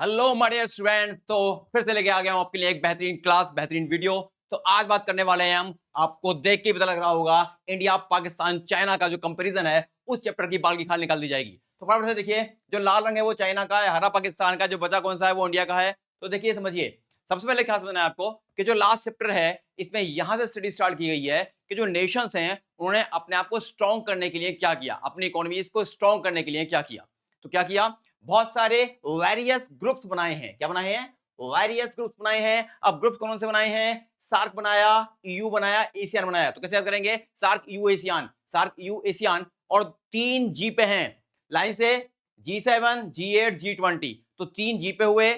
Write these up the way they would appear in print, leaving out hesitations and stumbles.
Hello my dear students. तो फिर से लेके आ गया हूं आपके लिए एक बेहतरीन क्लास, बेहतरीन वीडियो। तो आज बात करने वाले हैं हम, आपको देख के पता लग रहा होगा, इंडिया पाकिस्तान चाइना का जो कंपैरिजन है उस चैप्टर की बाल की खाल निकाल दी जाएगी। तो फटाफट से देखिए, जो लाल रंग है वो चाइना का है, हरा पाकिस्तान का, जो बचा कौन सा है वो इंडिया का है। तो देखिए समझिए, सबसे पहले क्या समझना है आपको कि जो लास्ट चैप्टर है इसमें यहां से स्टडी स्टार्ट की गई है कि जो नेशंस हैं उन्होंने अपने आप को स्ट्रॉन्ग करने के लिए क्या किया, अपनी इकोनॉमीज को स्ट्रॉन्ग करने के लिए क्या किया। तो क्या किया, बहुत सारे वेरियस ग्रुप्स बनाए हैं। क्या बनाए हैं? वेरियस ग्रुप्स बनाए हैं। अब ग्रुप्स कौन से बनाए हैं? सार्क बनाया, ईयू बनाया, एशियान बनाया। तो कैसे याद करेंगे? SAARC, EU, ASEAN, SAARC, EU, ASEAN, और 3 जी पे हैं लाइन से, G7, G8, G20। तो 3 जी पे हुए,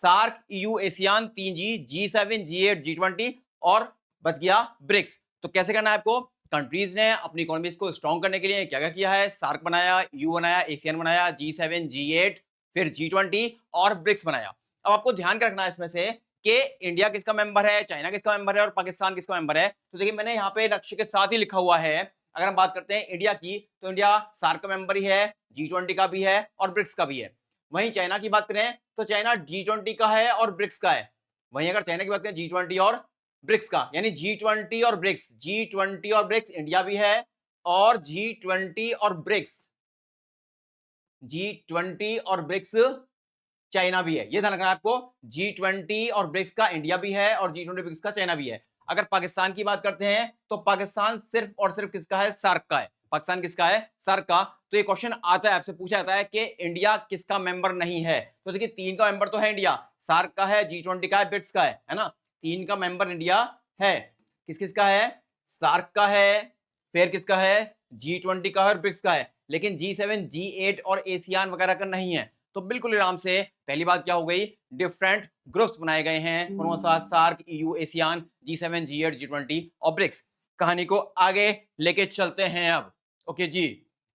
सार्क, ईयू, एशियान, 3 जी, G7, G8, G20, और बच गया ब्रिक्स। तो कैसे करना है आपको? कंट्रीज ने अपनी इकोनॉमीज को स्ट्रॉन्ग करने के लिए क्या क्या किया है? सार्क बनाया, यू बनाया, एशियन बनाया, G7, G8, फिर G20 और ब्रिक्स बनाया। अब आपको ध्यान रखना है इसमें से कि इंडिया किसका मेंबर है, चाइना किसका मेंबर है और पाकिस्तान किसका मेंबर है। तो देखिए मैंने यहाँ पे नक्शे के साथ ही लिखा हुआ है। अगर हम बात करते हैं इंडिया की, तो इंडिया सार्क का मेंबर ही है, G20 का भी है और ब्रिक्स का भी है। वहीं चाइना की बात करें तो चाइना G20 का है और ब्रिक्स का है। वहीं अगर चाइना की बात करें, G20 और ब्रिक्स का, यानी G20 और ब्रिक्स, G20 और ब्रिक्स इंडिया भी है, और G20 और ब्रिक्स, G20 और ब्रिक्स चाइना भी है। ये ध्यान रखना है आपको, G20 और ब्रिक्स का इंडिया भी है और G20 ब्रिक्स का चाइना भी है। अगर पाकिस्तान की बात करते हैं तो पाकिस्तान सिर्फ और सिर्फ किसका है? सार्क का है। पाकिस्तान किसका है? सार्क का। तो ये क्वेश्चन आता है, आपसे पूछा जाता है कि इंडिया किसका मेंबर नहीं है। तो देखिए 3 का मेंबर तो है इंडिया, सार्क का है, G20 का है, ब्रिक्स का है ना। 3 का मेंबर इंडिया है। किस किस का है? सार्क का है, फिर किसका है? G20 का है और ब्रिक्स का है। लेकिन G7, G8 और एशियान वगैरह का नहीं है। तो बिल्कुल आराम से पहली बात क्या हो गई, डिफरेंट ग्रुप्स बनाए गए हैं। कौन सा? SAARC, EU, ASEAN, G7, G8, G20 और ब्रिक्स। कहानी को आगे लेके चलते हैं अब। ओके जी,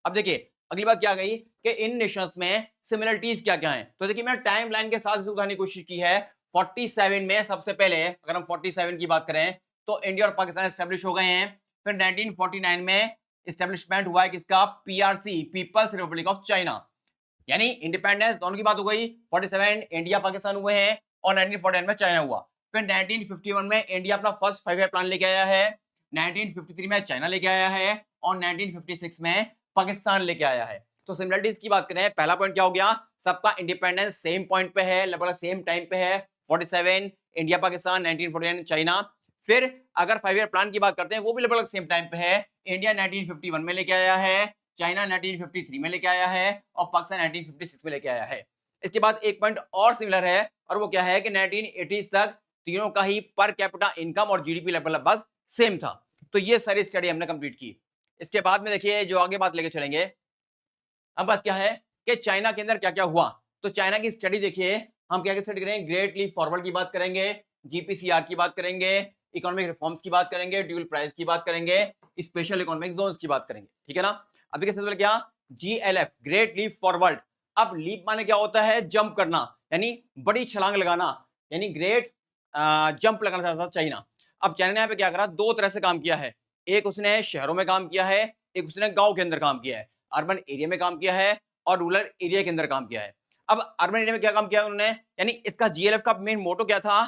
अब देखिए अगली बात क्या आ गई कि इन नेशंस में सिमिलरिटीज क्या क्या हैं। तो देखिए मैंने टाइम लाइन के साथ सुधारने की कोशिश की है। 47 में सबसे पहले, अगर हम 47 की बात करें तो इंडिया और पाकिस्तान एस्टेब्लिश हो गए हैं। फिर 1949 में एस्टेब्लिशमेंट हुआ है किसका? PRC, people's republic of China, यानी इंडिपेंडेंस दोनों की बात हो गई। 47 इंडिया पाकिस्तान हुए हैं और 1949 में चाइना हुआ। फिर 1951 में इंडिया अपना फर्स्ट 5 ईयर प्लान लेके आया है, 1953 में चाइना लेके आया है और 1956 में पाकिस्तान लेके आया है। तो सिमिलरिटीज की बात करें, पहला पॉइंट क्या हो गया? सबका इंडिपेंडेंस सेम पॉइंट पे है, लगभग सेम टाइम पे है। 47 इंडिया पाकिस्तान, 1949 चाइना। फिर अगर 5 ईयर प्लान की बात करते हैं, वो भी लगभग सेम टाइम पे है। इंडिया 1951 में लेके आया है, चाइना 1953 में लेके आया है और पाकिस्तान 1956 में लेके आया है। इसके बाद एक पॉइंट और सिमिलर है, और वो क्या है कि 1980s तक तीनों का ही पर कैपिटा इनकम और जीडीपी लगभग सेम था। तो ये सारी स्टडी हमने कंप्लीट की। इसके बाद में देखिए जो आगे बात लेके चलेंगे, अब बात क्या है कि चाइना के अंदर क्या क्या हुआ। तो चाइना की स्टडी देखिए, हम क्या क्या स्टडी करेंगे? ग्रेट लीप फॉरवर्ड की बात करेंगे, जीपीसीआर की बात करेंगे, इकोनॉमिक रिफॉर्म्स की बात करेंगे, ड्यूल प्राइस की बात करेंगे, स्पेशल इकोनॉमिक जोन्स की बात करेंगे। ठीक है ना। अब देखिए सबसे पहले क्या? GLF, great leap forward. अब लीप माने क्या होता है? जंप करना, यानी बड़ी छलांग लगाना, यानी ग्रेट जंप लगाना चाहता था चाइना। अब चाइना ने यहाँ पे क्या करा? 2 तरह से काम किया है। एक उसने शहरों में काम किया है, एक उसने गांव के अंदर काम किया है। अर्बन एरिया में काम किया है और रूरल एरिया के अंदर काम किया है। अब अर्बन एरिया में क्या काम किया है उन्होंने, यानी इसका जीएलएफ का मेन मोटो क्या था?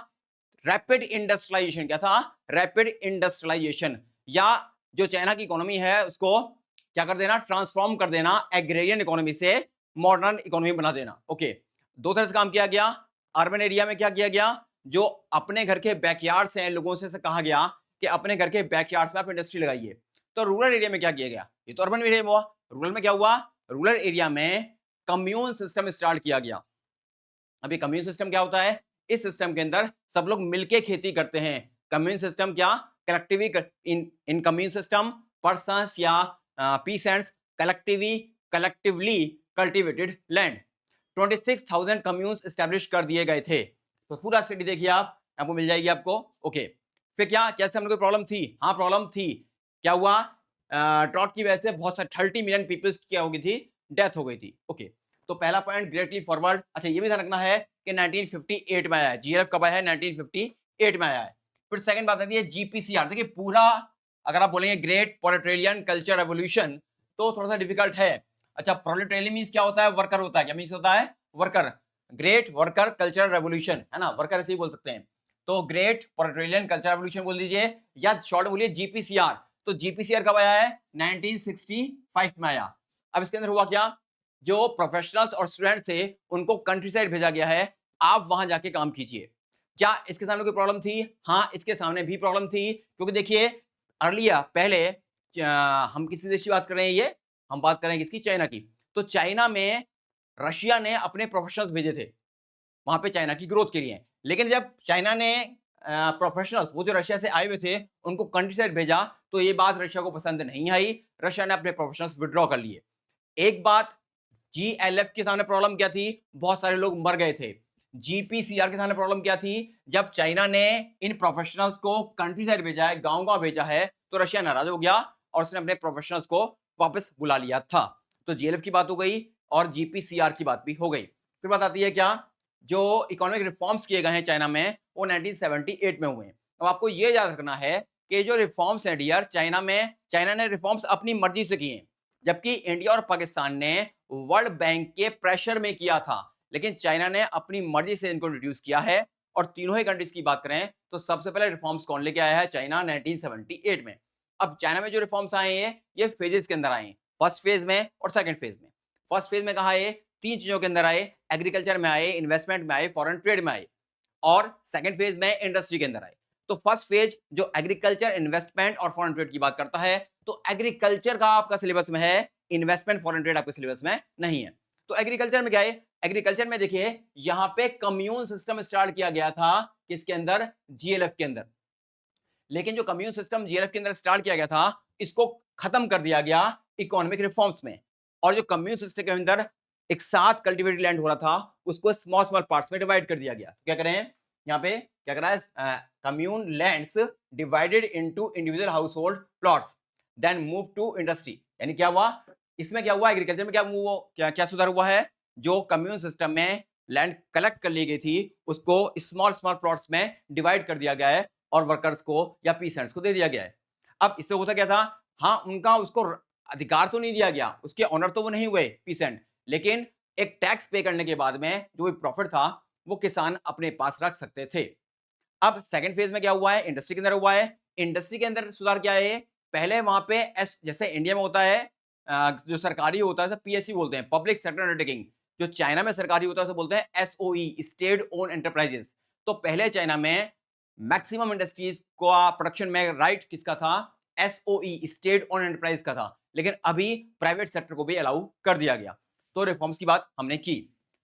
Rapid industrialisation. क्या था? रैपिड इंडस्ट्रियलाइजेशन, या जो चाइना की इकोनॉमी है उसको क्या कर देना? ट्रांसफॉर्म कर देना, एग्रेरियन इकोनॉमी से मॉडर्न इकोनॉमी बना देना। ओके, 2 तरह से काम किया गया। अर्बन एरिया में क्या किया गया? जो अपने घर के बैकयार्ड्स हैं, लोगों से कहा गया कि अपने घर के बैकयार्ड्स में आप इंडस्ट्री लगाइए। तो रूरल एरिया में क्या किया गया? ये तो अर्बन एरिया में हुआ। रूरल में क्या हुआ? रूरल एरिया में कम्यून सिस्टम स्टार्ट किया गया। अभी कम्यून सिस्टम क्या होता है? इस सिस्टम के अंदर सब लोग मिलके खेती करते हैं। कम्यून सिस्टम क्या? कलेक्टिवली इन कम्यून सिस्टम पर्सन्स या peasants collectively cultivated land. 26,000 communes establish कर दिए गए थे। तो पूरा स्टडी देखिए आप, आपको मिल जाएगी आपको। ओके, फिर क्या, कैसे हम लोग को प्रॉब्लम थी? हाँ प्रॉब्लम थी। क्या हुआ? ड्रॉट की वजह से बहुत सारे 30 मिलियन पीपल्स क्या हो गई थी? डेथ हो गई थी। ओके, तो पहला पॉइंट ग्रेटली फॉरवर्ड। अच्छा ये भी ध्यान रखना है कि 1958 में आया है। जीएलएफ कब आया है? 1958 में आया है। फिर सेकंड बात आती है जीपीसीआर। देखिए पूरा अगर आप बोलेंगे ग्रेट प्रोलेटेरियन कल्चर रेवोल्यूशन तो थोड़ा सा डिफिकल्ट है। अच्छा, प्रोलेटेरियन मींस क्या होता है? वर्कर होता है। क्या मींस होता है? Worker. Great worker cultural revolution, है ना, वर्कर ऐसे ही बोल सकते हैं। तो ग्रेट पेट्रोलियम कल्चरल रेवोल्यूशन बोल दीजिए, या शॉर्ट बोलिए जीपीसीआर। तो जीपीसीआर कब आया है? 1965 में आया। अब इसके अंदर हुआ क्या, जो प्रोफेशनल्स और स्टूडेंट्स थे उनको कंट्री साइड भेजा गया है, आप वहां जाके काम कीजिए। क्या इसके सामने कोई प्रॉब्लम थी? हाँ, इसके सामने भी प्रॉब्लम थी, क्योंकि देखिए अर्लियर पहले हम किसी देश की बात कर रहे हैं, ये हम बात कर रहे हैं किसकी? चाइना की। तो चाइना में रशिया ने अपने प्रोफेशनल्स भेजे थे वहां पे चाइना की ग्रोथ के लिए, लेकिन जब चाइना ने प्रोफेशनल्स वो जो रशिया से आए हुए थे उनको कंट्री साइड भेजा, तो ये बात रशिया को पसंद नहीं आई। रशिया ने अपने प्रोफेशनल्स विड्रॉ कर लिए। एक बात, जीएलएफ के सामने प्रॉब्लम क्या थी? बहुत सारे लोग मर गए थे। जीपीसीआर के सामने प्रॉब्लम क्या थी? जब चाइना ने इन प्रोफेशनल्स को कंट्री साइड भेजा है, गांव-गांव भेजा है, तो रशिया नाराज हो गया और उसने अपने प्रोफेशनल्स को वापस बुला लिया था। तो जीएलएफ की बात हो गई और जीपीसीआर की बात भी हो गई। फिर बात आती है क्या, जो इकोनॉमिक रिफॉर्म्स किए गए हैं चाइना में, वो 1978 में हुए हैं। अब आपको ये याद रखना है कि जो रिफॉर्म्स हैं डियर, चाइना ने रिफॉर्म्स अपनी मर्जी से किए हैं, जबकि इंडिया और पाकिस्तान ने वर्ल्ड बैंक के प्रेशर में किया था, लेकिन चाइना ने अपनी मर्जी से इनको रिड्यूस किया है। और तीनों ही कंट्रीज की बात करें तो सबसे पहले रिफॉर्म्स कौन लेके आया है? चाइना, 1978 में। अब चाइना में जो रिफॉर्म्स आए हैं ये फेजेस के अंदर आए हैं, फर्स्ट फेज में और सेकंड फेज में। फर्स्ट फेज में कहा है, तीन चीजों के अंदर आए, एग्रीकल्चर में आए, इन्वेस्टमेंट में आए, फॉरेन ट्रेड में आए, और सेकंड फेज में इंडस्ट्री के अंदर आए। तो फर्स्ट फेज जो एग्रीकल्चर, इन्वेस्टमेंट और फॉरेन ट्रेड की बात करता है, तो एग्रीकल्चर का आपका सिलेबस में है, इन्वेस्टमेंट फॉरेन ट्रेड आपके सिलेबस में नहीं है। तो एग्रीकल्चर में क्या है? एग्रीकल्चर में देखिए यहां पे कम्यून सिस्टम स्टार्ट किया गया था, किसके अंदर? जीएलएफ के अंदर। लेकिन जो कम्यून सिस्टम जीएलएफ के अंदर स्टार्ट किया गया था, इसको खत्म कर दिया गया इकोनॉमिक रिफॉर्म्स में। और जो कम्यून सिस्टम के अंदर एक साथ कल्टीवेटेड लैंड हो रहा था, उसको स्मॉल स्मॉल पार्ट्स में डिवाइड कर दिया गया। क्या करें यहाँ पे? क्या करा है? Commune lands divided into individual house hold plots, then move to industry. यानी क्या हुआ इसमें? क्या हुआ एग्रीकल्चर में? क्या मूव, क्या सुधार हुआ है? जो कम्यून सिस्टम में लैंड कलेक्ट कर ली गई थी, उसको स्मॉल स्मॉल प्लॉट्स में डिवाइड कर दिया गया है और वर्कर्स को या पीसेंट्स को दे दिया गया है। अब इससे होता क्या था? हाँ, उनका उसको अधिकार तो नहीं दिया गया, उसके ऑनर तो वो नहीं हुए पीसेंट, लेकिन एक टैक्स पे करने के बाद में जो भी प्रॉफिट था वो किसान अपने पास रख सकते थे। अब सेकंड फेज में क्या हुआ है? इंडस्ट्री के अंदर हुआ है। इंडस्ट्री के अंदर सुधार क्या है? पहले वहां पे जैसे इंडिया में होता है जो सरकारी होता है पीएसयू बोलते हैं, पब्लिक सेक्टर अंडरटेकिंग। जो चाइना में सरकारी होता है उसे बोलते हैं एसओई, स्टेट ओन एंटरप्राइजेस। तो पहले चाइना में मैक्सिमम इंडस्ट्रीज को प्रोडक्शन में राइट किसका था? एसओई, स्टेट ओन एंटरप्राइज का था। लेकिन अभी प्राइवेट सेक्टर को भी अलाउ कर दिया गया। तो रिफॉर्म्स की बात हमने की।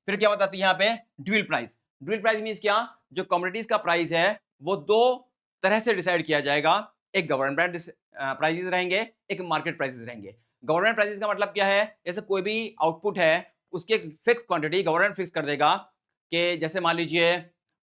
फिर क्या बताती है यहाँ पे? Dual price. Dual price means क्या? जो कमोडिटीज का प्राइस है वो दो तरह से डिसाइड किया जाएगा। एक गवर्नमेंट प्राइसेस रहेंगे, एक मार्केट प्राइसेस रहेंगे। गवर्नमेंट प्राइसेस का मतलब क्या है? जैसे कोई भी आउटपुट है उसकी एक फिक्स क्वांटिटी गवर्नमेंट फिक्स कर देगा कि जैसे मान लीजिए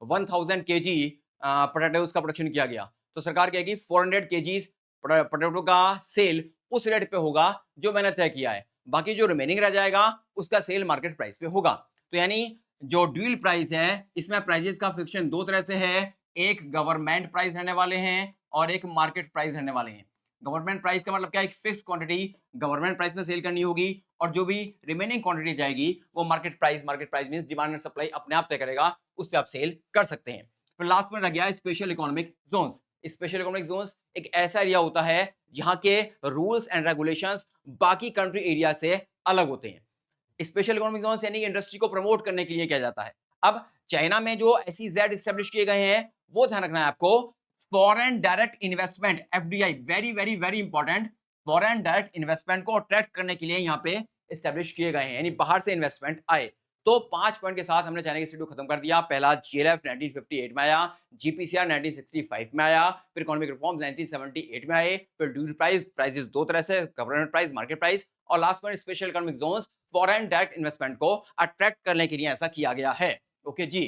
1000 केजी पोटैटोज का प्रोडक्शन किया गया, तो सरकार कहेगी 400 केजी पोटैटो का सेल उस रेट पे होगा जो मैंने तय किया है, बाकी जो रिमेनिंग रह जाएगा उसका सेल मार्केट प्राइस पे होगा। तो यानी जो ड्यूल प्राइस है इसमें प्राइसेस का फिक्शन दो तरह से है, एक गवर्नमेंट प्राइस रहने वाले हैं और एक मार्केट प्राइस रहने वाले हैं। गवर्नमेंट प्राइस का मतलब क्या? एक फिक्स क्वांटिटी गवर्नमेंट प्राइस में सेल करनी होगी और जो भी रिमेनिंग क्वांटिटी जाएगी वो market price means demand and supply अपने आप तय करेगा, उस पर आप सेल कर सकते हैं। फिर लास्ट में रह गया special economic zones. Special economic zones एक ऐसा एरिया होता है जहां के रूल्स एंड रेगुलेशंस बाकी कंट्री एरिया से अलग होते हैं। स्पेशल इकोनॉमिक जोन्स यानी इंडस्ट्री को प्रमोट करने के लिए किया जाता है। अब चाइना में जो एसईजेड एस्टेब्लिश किए गए हैं वो ध्यान रखना है आपको। Foreign direct investment, FDI, very very very important. Foreign direct investment को अट्रैक्ट करने के लिए यहाँ पे एस्टेब्लिश किए गए हैं, यानी बाहर से इन्वेस्टमेंट आए। तो 5 पॉइंट के साथ हमने चाइना की शेड्यूल खत्म कर दिया। पहला जीएलएफ 1958 में आया, जीपीसीआर 1965 में आया, फिर इकोनॉमिक रिफॉर्म्स 1978 में आए, फिर ड्यूल प्राइसेस दो तरह से, गवर्नमेंट प्राइस, मार्केट प्राइस, और last point special economic zones, foreign direct investment को अट्रैक्ट करने के लिए ऐसा किया गया है। ओके जी।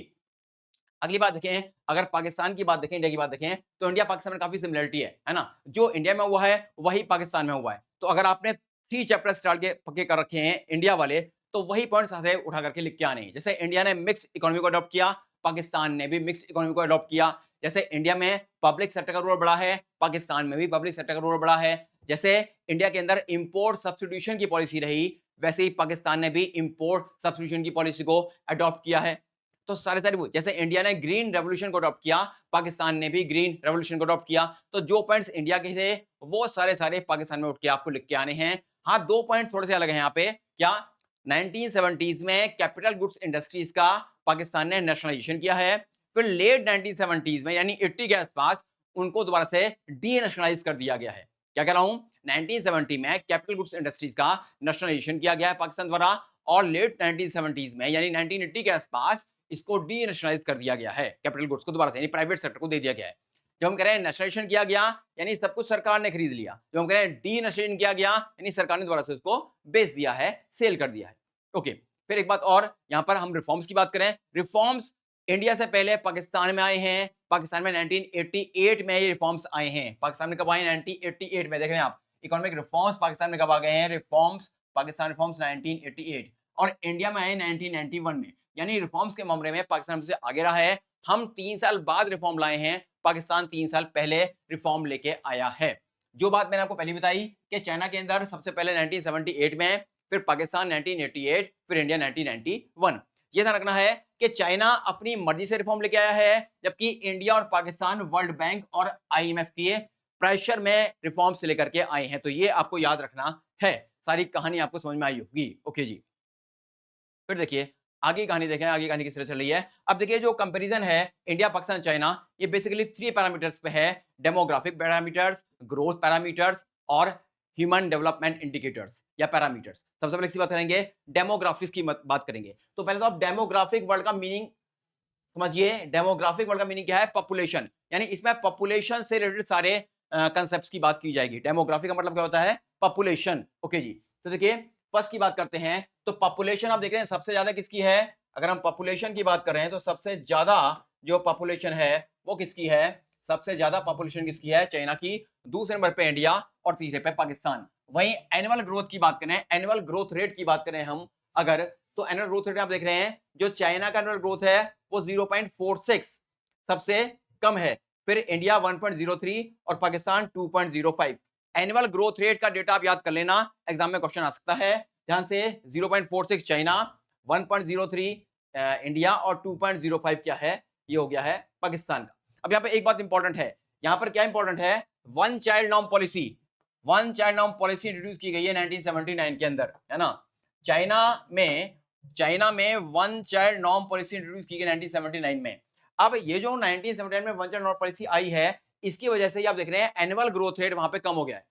अगली बात देखें, अगर पाकिस्तान की बात देखें, इंडिया की बात देखें, तो इंडिया पाकिस्तान में काफी सिमिलरिटी है ना? जो इंडिया में हुआ है वही पाकिस्तान में हुआ है। तो अगर आपने 3 चैप्टर स्टार्ट के पक्के कर रखे हैं इंडिया वाले, तो वही पॉइंट्स साथ उठा करके लिख के आने हैं। जैसे इंडिया ने मिक्स इकोनॉमी को अडॉप्ट किया, पाकिस्तान ने भी मिक्स इकोनॉमी को अडॉप्ट किया। जैसे इंडिया में पब्लिक सेक्टर का रोल बड़ा है, पाकिस्तान में भी पब्लिक सेक्टर का रोल बड़ा है। जैसे इंडिया के अंदर इंपोर्ट सब्स्टिट्यूशन की पॉलिसी रही, वैसे ही पाकिस्तान ने भी इंपोर्ट सब्स्टिट्यूशन की पॉलिसी को अडॉप्ट किया है। तो सारे सारे वो, जैसे इंडिया ने ग्रीन रेवोल्यूशन को अडॉप्ट किया, पाकिस्तान ने भी ग्रीन रेवोल्यूशन को अडॉप्ट किया। तो जो पॉइंट्स इंडिया के थे वो सारे सारे पाकिस्तान में उठ के आपको लिख के आने हैं। हाँ, दो पॉइंट थोड़े से अलग हैं यहाँ पे। क्या 1970s में कैपिटल गुड्स इंडस्ट्रीज का पाकिस्तान ने नेशनलाइजेशन किया है, फिर लेट 1970s में यानी 80 के आसपास उनको दोबारा से डी नेशनलाइज कर दिया गया है। क्या कह रहा हूं, 1970 में कैपिटल गुड्स इंडस्ट्रीज का नेशनलाइजेशन किया गया है पाकिस्तान द्वारा, और लेट 1970s में यानी 1980 के आसपास इसको डी नेशनलाइज कर दिया गया है, कैपिटल गुड्स को दोबारा से यानी प्राइवेट सेक्टर को दे दिया गया है। जब हम कह रहे हैं नेशनलाइजेशन किया गया यानी सब कुछ सरकार ने खरीद लिया, जब हम कह रहे हैं डी नेशनलाइजेशन किया गया यानी सरकार ने दोबारा से उसको बेच दिया है, सेल कर दिया है। ओके, फिर एक बात और, यहां पर हम रिफॉर्म्स की बात करें, रिफॉर्म्स इंडिया से पहले पाकिस्तान में आए हैं। पाकिस्तान में 1988 में ये रिफॉर्म्स आए हैं। पाकिस्तान में कब आए, 1988 में। देख रहे हैं आप, इकोनॉमिक रिफॉर्म्स पाकिस्तान में कब आ गए हैं, रिफॉर्म्स पाकिस्तान रिफॉर्म्स 1988, और इंडिया में आए 1991 में। यानी रिफॉर्म्स के मामले में पाकिस्तान से आगे रहा है। हम 3 साल बाद रिफॉर्म लाए हैं, पाकिस्तान 3 साल पहले रिफॉर्म लेके आया है। जो बात मैंने आपको पहले बताई कि चाइना के अंदर सबसे पहले 1978 में, फिर पाकिस्तान 1988, फिर इंडिया 1991। ये ध्यान रखना है कि चाइना अपनी मर्जी से रिफॉर्म लेके आया है, जबकि इंडिया और पाकिस्तान वर्ल्ड बैंक और आईएमएफ के प्रेशर में रिफॉर्म से लेकर के आए हैं। तो ये आपको याद रखना है। सारी कहानी आपको समझ में आई होगी। ओके जी, फिर देखिए आगे कहानी देखें, आगे कहानी किस तरह चल रही है। अब देखिए जो कंपैरिजन है इंडिया पाकिस्तान चाइना, ये बेसिकली 3 पैरामीटर्स पे है, डेमोग्राफिक पैरामीटर्स, ग्रोथ पैरामीटर्स और ह्यूमन डेवलपमेंट इंडिकेटर्स या पैरामीटर्स। सबसे पहले किसी बात करेंगे, डेमोग्राफिक्स की बात करेंगे। तो पहले तो आप डेमोग्राफिक वर्ड का मीनिंग समझिए। डेमोग्राफिक वर्ड का मीनिंग क्या है, पॉपुलेशन, यानी इसमें पॉपुलेशन से रिलेटेड सारे कंसेप्ट्स की बात की जाएगी। डेमोग्राफिक का मतलब क्या होता है, पॉपुलेशन। ओके जी, तो देखिए फर्स्ट की बात करते हैं, तो पॉपुलेशन आप देख रहे हैं सबसे ज्यादा किसकी है। अगर हम पॉपुलेशन की बात कर रहे हैं तो सबसे ज्यादा जो पॉपुलेशन है वो किसकी है, सबसे ज्यादा पॉपुलेशन किसकी है, चाइना की। दूसरे नंबर पे इंडिया और तीसरे पे पाकिस्तान। वहीं एनुअल ग्रोथ की बात करें, एनुअल ग्रोथ रेट की बात करें हम अगर, तो एनुअल ग्रोथ रेट आप देख रहे हैं जो चाइना का एनुअल ग्रोथ है वो 0.46 सबसे कम है, फिर इंडिया 1.03 और पाकिस्तान 2.05। एनुअल ग्रोथ रेट का डेटा आप याद कर लेना, एग्जाम में क्वेश्चन आ सकता है। ध्यान से, 0.46 चाइना, 1.03 इंडिया और 2.05 क्या है, ये हो गया है पाकिस्तान का। अब यहाँ पे एक बात इंपॉर्टेंट है, यहाँ पर क्या इंपॉर्टेंट है, one child norm policy. One child norm policy introduce की गई है 1979 के अंदर, है ना। चाइना में one child norm policy introduce की गई 1979 में। अब ये जो 1979 में वन चाइल्ड नॉर्म पॉलिसी आई है, इसकी वजह से आप देख रहे हैं एनुअल ग्रोथ रेट वहां पे कम हो गया है,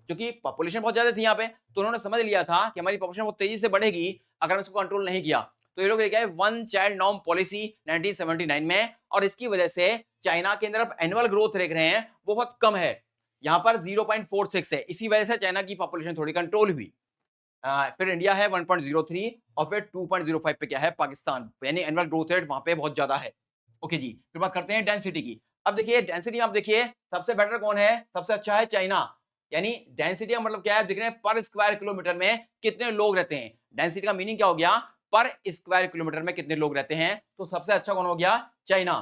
क्योंकि पॉपुलेशन बहुत ज्यादा थी यहाँ पे। तो उन्होंने समझ लिया था कि हमारी पॉपुलेशन बहुत तेजी से बढ़ेगी अगर हम इसको कंट्रोल नहीं किया। तो ये लोग लेके आए वन चाइल्ड नॉर्म पॉलिसी 1979 में, और इसकी वजह से चाइना के अंदर अब एनुअल ग्रोथ देख रहे हैं वो बहुत कम है, यहाँ पर 0.46 है। इसी वजह से चाइना की पॉपुलेशन थोड़ी कंट्रोल हुई। फिर इंडिया है 1.03 और फिर 2.05 पे क्या है पाकिस्तान, यानी एनुअल ग्रोथ रेट वहां पे बहुत ज्यादा है। ओके जी, फिर बात करते हैं डेंसिटी की। अब देखिए डेंसिटी आप देखिए सबसे बेटर कौन है, सबसे अच्छा है चाइना। यानी डेंसिटी का मतलब क्या है, देख रहे हैं पर स्क्वायर किलोमीटर में कितने लोग रहते हैं। डेंसिटी का मीनिंग क्या हो गया, पर स्क्वायर किलोमीटर में कितने लोग रहते हैं। तो सबसे अच्छा कौन हो गया, चाइना।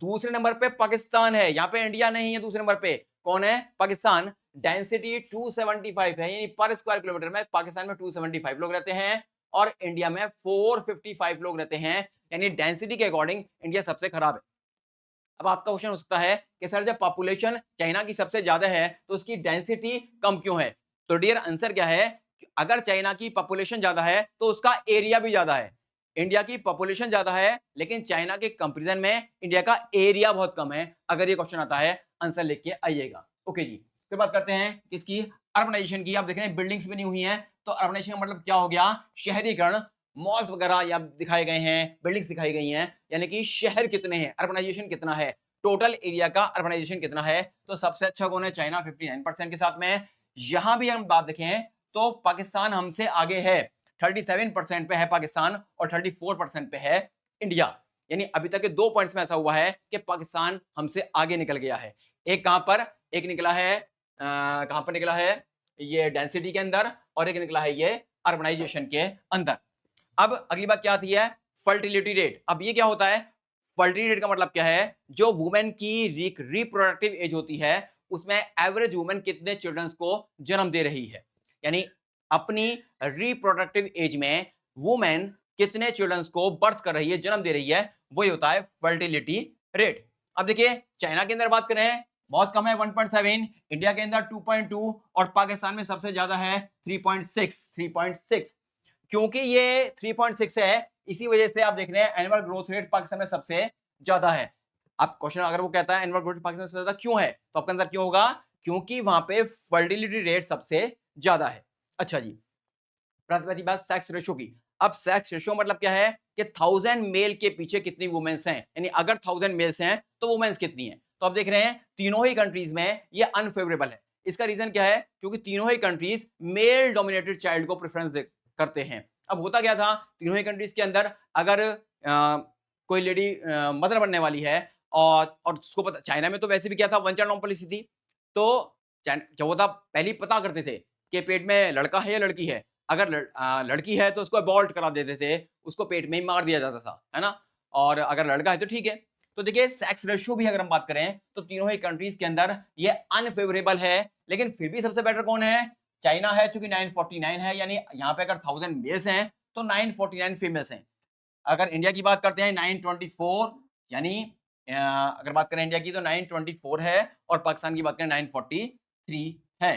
दूसरे नंबर पे पाकिस्तान है, यहाँ पे इंडिया नहीं है, दूसरे नंबर पे कौन है, पाकिस्तान। डेंसिटी 275 है, यानी पर स्क्वायर किलोमीटर में पाकिस्तान में 275 लोग रहते हैं और इंडिया में 455 लोग रहते हैं, यानी डेंसिटी के अकॉर्डिंग इंडिया सबसे खराब है। अब आपका क्वेश्चन हो सकता है कि सर जब पॉपुलेशन चाइना की सबसे ज्यादा है तो उसकी डेंसिटी कम क्यों है। तो डियर आंसर क्या है, अगर चाइना की पॉपुलेशन ज्यादा है तो उसका एरिया भी ज्यादा है। इंडिया की पॉपुलेशन ज्यादा है लेकिन चाइना के कंपैरिजन में इंडिया का एरिया बहुत कम है। अगर ये क्वेश्चन आता है आंसर लिख के आइएगा। ओके जी, फिर बात करते हैं किसकी, अर्बनाइजेशन की। आप देख रहे हैं बिल्डिंग्स बनी हुई हैं, तो अर्बनाइजेशन का मतलब क्या हो गया, शहरीकरण। मॉल्स वगैरह यहाँ दिखाए गए हैं, बिल्डिंग्स दिखाई गई हैं, यानी कि शहर कितने हैं, अर्बनाइजेशन कितना है, टोटल एरिया का अर्बनाइजेशन कितना है। तो सबसे अच्छा कौन है, चाइना 59% के साथ में। यहां भी हम बात देखें तो पाकिस्तान हमसे आगे है, 37% पे है पाकिस्तान और 34% पे है इंडिया। यानी अभी तक के 2 पॉइंट्स में ऐसा हुआ है कि पाकिस्तान हमसे आगे निकल गया है। एक कहां पर, एक निकला है कहां पर निकला है, ये डेंसिटी के अंदर, और एक निकला है ये अर्बनाइजेशन के अंदर। अब अगली बात क्या आती है, फर्टिलिटी रेट। अब ये क्या होता है, फर्टिलिटी रेट का मतलब क्या है, जो वुमेन की रिप्रोडक्टिव एज होती है उसमें एवरेज वुमेन कितने चिल्ड्रंस को जन्म दे रही है। यानी अपनी रिप्रोडक्टिव एज में वुमेन कितने चिल्ड्रंस को बर्थ कर रही है, जन्म दे रही है, वही होता है फर्टिलिटी रेट। अब देखिए चाइना के अंदर बात करें बहुत कम है 1.7, इंडिया के अंदर 2.2 और पाकिस्तान में सबसे ज्यादा है 3.6। क्योंकि ये 3.6 है इसी वजह से आप देख रहे हैं एनुअल ग्रोथ रेट पाकिस्तान में सबसे ज्यादा है। अब क्वेश्चन अगर वो कहता है एनुअल ग्रोथ रेट पाकिस्तान में सबसे ज्यादा क्यों है, तो आपका आंसर क्यों होगा, क्योंकि वहां पे फर्टिलिटी रेट सबसे ज्यादा है। अच्छा जी, प्रतिवादी बात सेक्स रेशो की। अब सेक्स रेशो मतलब क्या है कि 1000 मेल के पीछे कितनी वुमेन्स हैं, यानी अगर 1000 मेल्स हैं तो वुमेन्स कितनी हैं। तो आप देख रहे हैं तीनों ही कंट्रीज में ये अनफेवरेबल है। इसका रीजन क्या है, क्योंकि तीनों ही कंट्रीज मेल डोमिनेटेड चाइल्ड को प्रेफरेंस करते हैं। अब होता क्या था, तीनों ही कंट्रीज के अंदर अगर कोई लेडी मदर बनने वाली है और उसको पता, चाइना में तो वैसे भी क्या था, वन चाइल्ड पॉलिसी थी, तो क्या होता पहले पता करते थे कि पेट में लड़का है या लड़की है। अगर लड़की है तो उसको अबॉर्ट करा देते थे, उसको पेट में ही मार दिया जाता था, है ना। और अगर लड़का है तो ठीक है। तो देखिए सेक्स रेशियो भी अगर हम बात करें तो तीनों ही कंट्रीज के अंदर ये अनफेवरेबल है, लेकिन फिर भी सबसे बेटर कौन है, चाइना है, चूंकि 949 है, यानी यहाँ पे अगर 1000 मेल्स हैं तो 949 फीमेल्स हैं। अगर इंडिया की बात करते हैं 924, यानी अगर बात करें इंडिया की तो 924 है और पाकिस्तान की बात करें 943 है।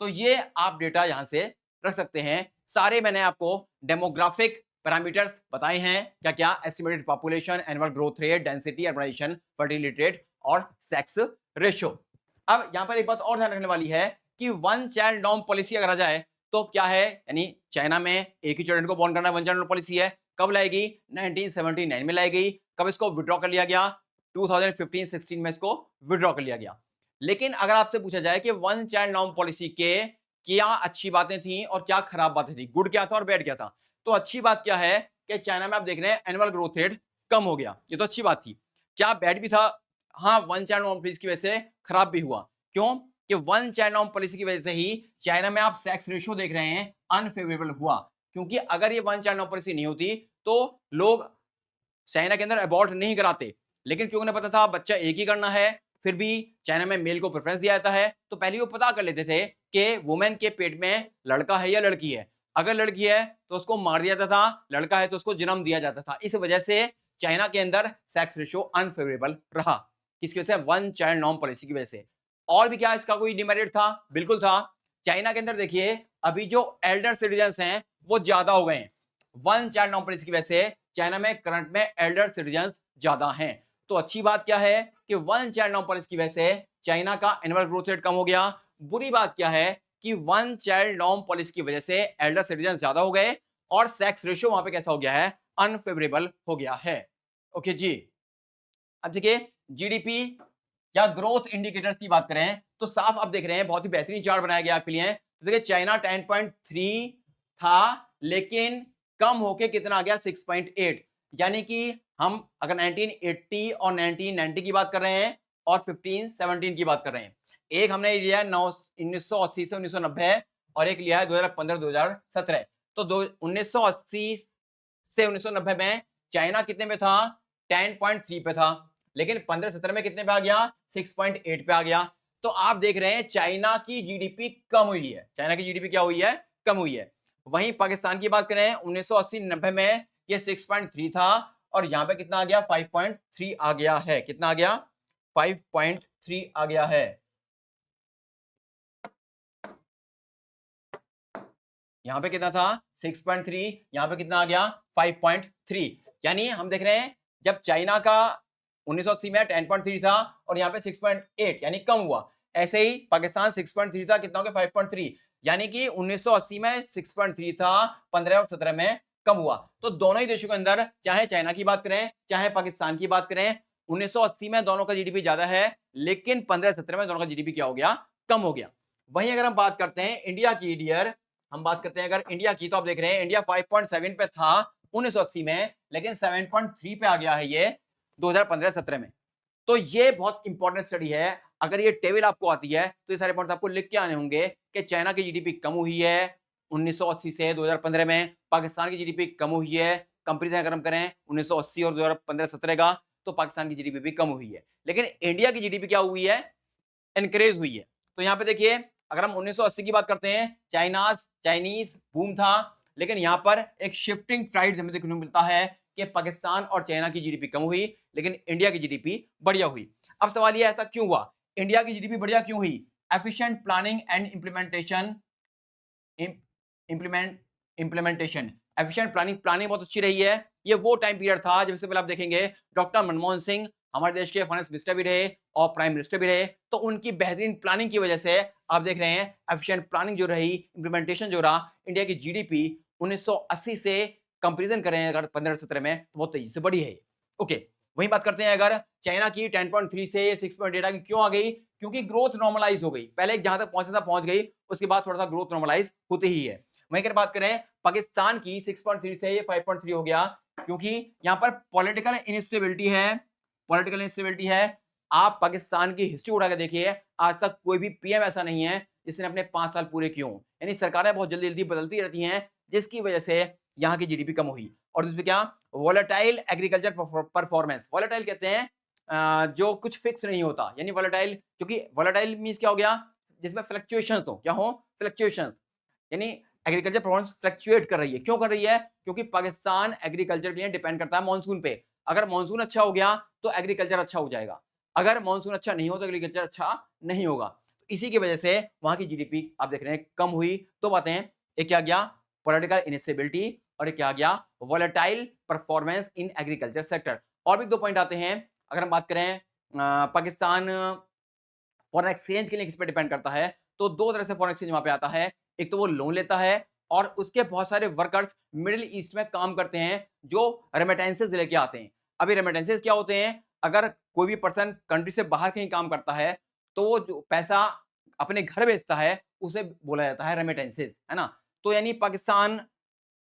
तो ये आप डेटा यहां से रख सकते हैं। सारे मैंने आपको डेमोग्राफिक पैरामीटर्स बताए हैं, क्या क्या, estimated population, annual growth rate, density, urbanisation, fertility rate और सेक्स रेशियो। अब यहां पर एक बात और ध्यान रखने वाली है कि वन चाइल्ड नॉर्म पॉलिसी अगर आ जाए तो क्या है, यानी चाइना में एक ही चिल्ड्रन को बॉर्न करना वन चाइल्ड पॉलिसी है, कब लाएगी, 1979 में लाई गई। कब इसको विड्रॉ कर लिया गया, 2015-16 में इसको विड्रॉ कर लिया गया। लेकिन अगर आपसे पूछा जाए कि वन चाइल्ड नॉर्म पॉलिसी के क्या अच्छी बातें थी और क्या खराब बातें थी, गुड क्या था और बैड क्या था, तो अच्छी बात क्या है कि चाइना में आप देख रहे हैं एनुअल ग्रोथ रेट कम हो गया, ये तो अच्छी बात थी। क्या बैड भी था, हाँ, वन चाइल्ड नॉर्म पॉलिसी की वजह से खराब भी हुआ। क्यों, कि वन चाइल्ड नॉर्म पॉलिसी की वजह से ही चाइना में आप सेक्स रेशियो देख रहे हैं अनफेवरेबल हुआ। क्योंकि अगर ये वन चाइल्ड नॉर्म पॉलिसी नहीं होती तो लोग चाइना के अंदर अबॉर्ट नहीं कराते, लेकिन क्योंकि उन्हें पता था बच्चा एक ही करना है, फिर भी चाइना में मेल को प्रेफरेंस दिया जाता है, तो पहले वो पता कर लेते थे कि वुमेन के पेट में लड़का है या लड़की है। अगर लड़की है तो उसको मार दिया जाता था, लड़का है तो उसको जन्म दिया जाता था। इस वजह से चाइना के अंदर सेक्स रेशियो अनफेवरेबल रहा, किसकी वजह से, वन चाइल्ड नॉर्म पॉलिसी की वजह से। और भी क्या इसका कोई डिमेरिट था, बिल्कुल था। चाइना के अंदर देखिए अभी जो एल्डर सिटीजन हैं वो ज्यादा हो गए हैं, वन चाइल्ड नॉर्म पॉलिसी की वजह से चाइना में करंट में एल्डर सिटीजन ज्यादा हैं। तो अच्छी बात क्या है कि वन चाइल्ड नॉर्म पॉलिसी की वजह से चाइना का एनुअल ग्रोथ रेट कम हो गया। बुरी बात क्या है कि वन चाइल्ड नॉर्म पॉलिसी की वजह से एल्डर सिटीजन ज्यादा हो गए और सेक्स रेशियो वहां पे कैसा हो गया है, अनफेवरेबल हो गया है। ओके जी, अब देखिए जीडीपी या ग्रोथ इंडिकेटर्स की बात करें तो साफ आप देख रहे हैं बहुत ही बेहतरीन चार्ट बनाया गया आपके लिए। तो देखिए चाइना 10.3 था, लेकिन कम होके कितना आ गया, 6.8। यानी कि हम अगर 1980 और 1990 की बात कर रहे हैं और 15-17 की बात कर रहे हैं, एक हमने लिया है 1980 से 1990 और एक लिया है 2015-2017। तो 1980 से 1990 में चाइना कितने में था, 10.3 पे था, लेकिन 15-17 में कितने पे आ गया, 6.8 पे आ गया। तो आप देख रहे हैं चाइना की जीडीपी कम हुई है, चाइना की जीडीपी क्या हुई है, कम हुई है। वहीं पाकिस्तान की बात करें 1980-90 में ये 6.3 था और यहाँ पे कितना आ गया, 5.3 आ गया है। कितना आ गया, 5.3 आ गया है। यहाँ पे कितना था, 6.3, यहाँ पे कितना आ गया, 5.3। यानी हम देख रहे हैं जब चाइना का 1980 में 10.3 था और यहाँ पे 6.8, यानी कम हुआ। ऐसे ही पाकिस्तान 6.3 था, कितना हो गया, 5.3। यानी कि 1980 में 6.3 था, 15 और 17 में कम हुआ। तो दोनों ही देशों के अंदर, चाहे चाइना की बात करें चाहे पाकिस्तान की बात करें, 1980 में दोनों का जीडीपी ज्यादा है, लेकिन 15-17 में दोनों का जीडीपी क्या हो गया, कम हो गया। वहीं अगर हम बात करते हैं इंडिया की, डियर हम बात करते हैं अगर इंडिया की, तो आप देख रहे हैं इंडिया 5.7 पे था 1980 में, लेकिन 7.3 पे आ गया है ये 2015-17 में। तो ये बहुत इंपॉर्टेंट स्टडी है। अगर ये टेबल आपको आती है तो ये सारे पॉइंट्स आपको लिख के आने होंगे कि चाइना की जीडीपी कम हुई है 1980 से 2015 में, पाकिस्तान की जीडीपी कम हुई है। कंपेरिजन अगर हम करें 1980 और 2015-17 का, तो पाकिस्तान की जीडीपी भी कम हुई है, लेकिन इंडिया की जीडीपी क्या हुई है, इनक्रीज हुई है। तो यहाँ पे देखिए अगर हम 1980 की बात करते हैं, चाइनीज बूम था, लेकिन यहाँ पर एक शिफ्टिंग ट्राइड हमें देखने को मिलता है कि पाकिस्तान और चाइना की जीडीपी कम हुई लेकिन इंडिया की जीडीपी बढ़िया हुई। अब सवाल ये ऐसा क्यों हुआ, इंडिया की जीडीपी बढ़िया क्यों हुई? Efficient planning and implementation, efficient planning बहुत अच्छी रही है। ये वो टाइम पीरियड था जब से पहले आप देखेंगे डॉक्टर मनमोहन सिंह हमारे देश के फाइनेंस मिनिस्टर भी रहे और प्राइम मिनिस्टर भी रहे, तो उनकी बेहतरीन प्लानिंग की वजह से आप देख रहे हैं एफिशिएंट प्लानिंग जो रही, इंप्लीमेंटेशन जो रहा, इंडिया की जीडीपी 1980 से कंपैरिजन करें अगर 15-17 में तो बहुत तेजी से बढ़ी है। ओके, वही बात करते हैं अगर चाइना की 10.3 से 6.8 आ गई, क्यों आ गई? क्योंकि ग्रोथ नॉर्मलाइज हो गई, पहले जहां तक पहुंचना था पहुंच गई, उसके बाद थोड़ा सा ग्रोथ नॉर्मलाइज होती ही है। वहीं अगर बात करें पाकिस्तान की 6.3 से ये 5.3 हो गया, क्योंकि यहां पर पॉलिटिकल इंस्टेबिलिटी है, पॉलिटिकल इंस्टेबिलिटी है। आप पाकिस्तान की हिस्ट्री उठा के देखिए, आज तक कोई भी पीएम ऐसा नहीं है जिसने अपने 5 साल पूरे किए हों, यानी सरकारें बहुत जल्दी जल्दी बदलती रहती हैं, जिसकी वजह से यहाँ की जीडीपी कम हुई। और इसमें क्या, वोलेटाइल एग्रीकल्चर परफॉर्मेंस, वोलेटाइल कहते हैं जो कुछ फिक्स नहीं होता, यानी वोलेटाइल, क्योंकि वोलेटाइल मींस क्या हो गया, जिसमें फ्लक्चुएशंस हो, क्या हो, फ्लक्चुएशंस, यानी एग्रीकल्चर परफॉर्मेंस फ्लक्चुएट कर रही है। क्यों कर रही है? क्योंकि पाकिस्तान एग्रीकल्चर के लिए डिपेंड करता है मॉनसून पे। अगर मॉनसून अच्छा हो गया तो एग्रीकल्चर अच्छा हो जाएगा, अगर मॉनसून अच्छा नहीं हो तो एग्रीकल्चर अच्छा नहीं होगा। तो इसी की वजह से वहां की जीडीपी आप देख रहे हैं कम हुई। तो बातें, एक क्या गया, पॉलिटिकल इनस्टेबिलिटी, और एक क्या गया, volatile performance in agriculture sector. और भी 2 पॉइंट आते हैं। अगर हम बात करें पाकिस्तान फॉरेन एक्सचेंज के लिए किस पे डिपेंड करता है, तो 2 तरह से फॉरेन एक्सचेंज वहां पे आता है। एक तो वो लोन लेता है और उसके बहुत सारे वर्कर्स मिडिल ईस्ट में काम करते हैं जो रेमिटेंसेस लेके आते हैं। अभी रेमिटेंसेस क्या होते हैं, अगर कोई भी पर्सन कंट्री से बाहर कहीं काम करता है तो वो जो पैसा अपने घर भेजता है उसे बोला जाता है रेमिटेंसेस, है ना। तो यानी पाकिस्तान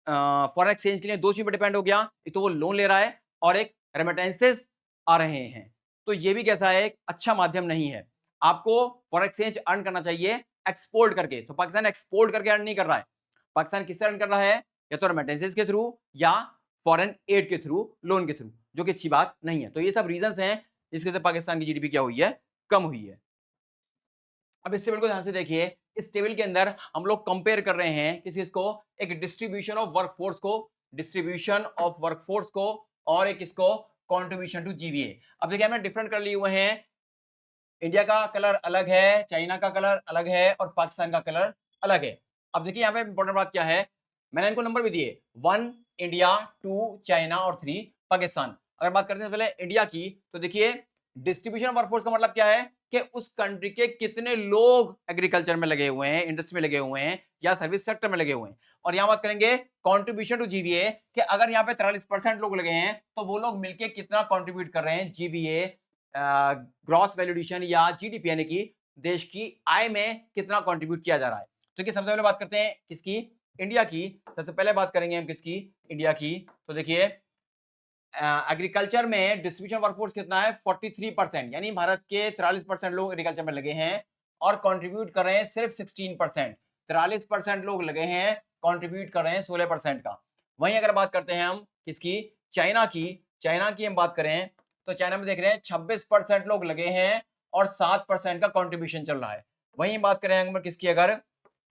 फॉरेन एक्सचेंज के लिए 2 चीज पे डिपेंड हो गया, एक तो वो लोन ले रहा है और एक रेमिटेंसेस आ रहे हैं। तो ये भी कैसा है, एक अच्छा माध्यम नहीं है। आपको फॉरेन एक्सचेंज अर्न करना चाहिए एक्सपोर्ट करके, तो पाकिस्तान एक्सपोर्ट करके अर्न नहीं कर रहा है। पाकिस्तान किससे अर्न कर रहा है, या तो रेमिटेंसेस के थ्रू या फॉरेन एड के थ्रू, लोन के थ्रू, जो कि अच्छी बात नहीं है। तो ये सब रीजंस हैं जिसकी वजह से पाकिस्तान की जीडीपी क्या हुई है, कम हुई है। अब इस टेबल को ध्यान से देखिए, इस टेबल के अंदर हम लोग कंपेयर कर रहे हैं किसी इसको, एक डिस्ट्रीब्यूशन ऑफ वर्कफोर्स को, डिस्ट्रीब्यूशन ऑफ वर्कफोर्स को, और एक इसको कंट्रीब्यूशन टू जीवीए। अब देखिए हमने डिफरेंट कर लिए हुए हैं, इंडिया का कलर अलग है, चाइना का कलर अलग है और पाकिस्तान का कलर अलग है। अब देखिए यहाँ पे इंपॉर्टेंट बात क्या है, मैंने इनको नंबर भी दिए, 1 इंडिया, 2 चाइना और 3 पाकिस्तान। अगर बात करते हैं पहले इंडिया की, तो देखिए डिस्ट्रीब्यूशन वर्कफोर्स का मतलब क्या है कि उस कंट्री के कितने लोग एग्रीकल्चर में लगे हुए हैं, इंडस्ट्री में लगे हुए हैं या सर्विस सेक्टर में लगे हुए हैं। और यहाँ बात करेंगे कॉन्ट्रीब्यूशन टू जीवीए, कि अगर यहाँ पे 43% लोग लगे हैं तो वो लोग मिलकर कितना कॉन्ट्रीब्यूट कर रहे हैं जीवीए, ग्रॉस वैल्यू एडिशन या जीडीपी, यानी कि देश की आय में कितना कंट्रीब्यूट किया जा रहा है। तो सबसे पहले बात करते हैं किसकी, इंडिया की। सबसे पहले बात करेंगे हम किसकी, इंडिया की। तो देखिए एग्रीकल्चर में डिस्ट्रीब्यूशन वर्कफोर्स कितना है, 43%, यानी भारत के 43% लोग एग्रीकल्चर में लगे हैं और कंट्रीब्यूट कर रहे हैं सिर्फ 16%। 43% लोग लगे हैं, कंट्रीब्यूट कर रहे हैं 16% का। वहीं अगर बात करते हैं हम किसकी, चाइना की, चाइना की हम बात करें तो चाइना में देख रहे हैं 26% लोग लगे हैं और 7% का कंट्रीब्यूशन चल रहा है। वहीं बात करें हम किसकी, अगर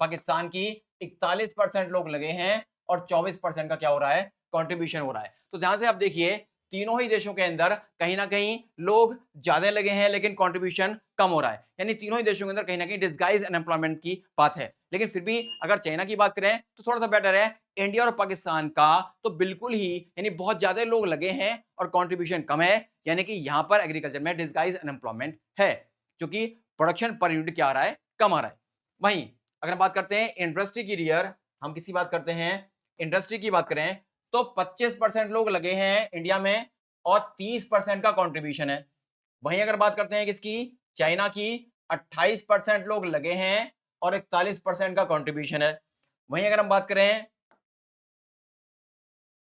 पाकिस्तान की, 41% लोग लगे हैं और 24% का क्या हो रहा है, कंट्रीब्यूशन हो रहा है। तो ध्यान से आप देखिए तीनों ही देशों के अंदर कहीं ना कहीं लोग ज्यादा लगे हैं लेकिन कंट्रीब्यूशन कम हो रहा है, यानी तीनों ही देशों के अंदर कहीं ना कहीं डिस्गाइज अनएम्प्लॉयमेंट की बात है। लेकिन फिर भी अगर चाइना की बात करें तो थोड़ा सा बेटर है, इंडिया और पाकिस्तान का तो बिल्कुल ही, यानी बहुत ज्यादा लोग लगे हैं और कंट्रीब्यूशन कम है, यानी कि यहां पर एग्रीकल्चर में डिस्गाइज अनएम्प्लॉयमेंट है, क्योंकि प्रोडक्शन पर यूनिट क्या आ रहा है, कम आ रहा है। वहीं अगर बात करते हैं इंडस्ट्री की रियर, हम किसी बात करते हैं इंडस्ट्री की बात करें तो 25% लोग लगे हैं इंडिया में और 30% का कंट्रीब्यूशन है। वहीं अगर बात करते हैं किसकी, चाइना की, 28% लोग लगे हैं और 41% का कंट्रीब्यूशन है। वहीं अगर हम बात करें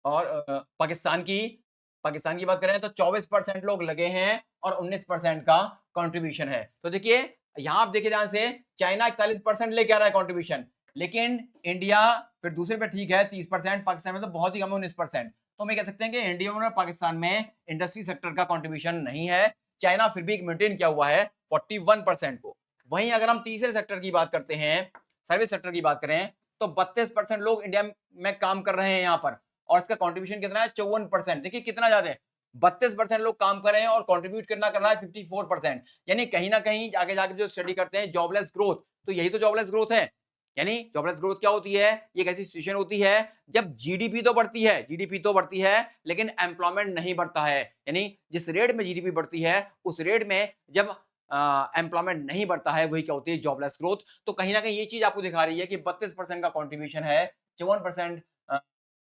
और पाकिस्तान की बात करें तो 24% लोग लगे हैं और 19% का कंट्रीब्यूशन है। तो देखिए यहां आप देखिए ध्यान से, चाइना 41% लेके आ रहा है कंट्रीब्यूशन, लेकिन इंडिया फिर दूसरे पे ठीक है 30%, पाकिस्तान में तो बहुत ही कम है 19%। तो हम कह सकते हैं कि इंडिया और पाकिस्तान में इंडस्ट्री सेक्टर का कंट्रीब्यूशन नहीं है, चाइना फिर भी मेंटेन किया हुआ है 41% को। वहीं अगर हम तीसरे सेक्टर की बात करते हैं, सर्विस सेक्टर की बात करें, तो 32% लोग इंडिया में काम कर रहे हैं यहाँ पर, और इसका कंट्रीब्यूशन कितना है 54%। देखिए कितना ज्यादा है, 32% लोग काम कर रहे हैं और कंट्रीब्यूट करना करना है 54%। यानी कहीं ना कहीं आगे जाके जो स्टडी करते हैं जॉबलेस ग्रोथ, तो यही तो जॉबलेस ग्रोथ है। यानी जॉबलेस ग्रोथ क्या होती है, ये कैसी सिचुएशन होती है जब जीडीपी तो बढ़ती है, जीडीपी तो बढ़ती है लेकिन एम्प्लॉयमेंट नहीं बढ़ता है। यानी जिस रेट में जीडीपी बढ़ती है उस रेट में जब एम्प्लॉयमेंट नहीं बढ़ता है, वही क्या होती है, जॉबलेस ग्रोथ। तो कहीं ना कहीं ये चीज आपको दिखा रही है कि 32% का कॉन्ट्रीब्यूशन है, 54%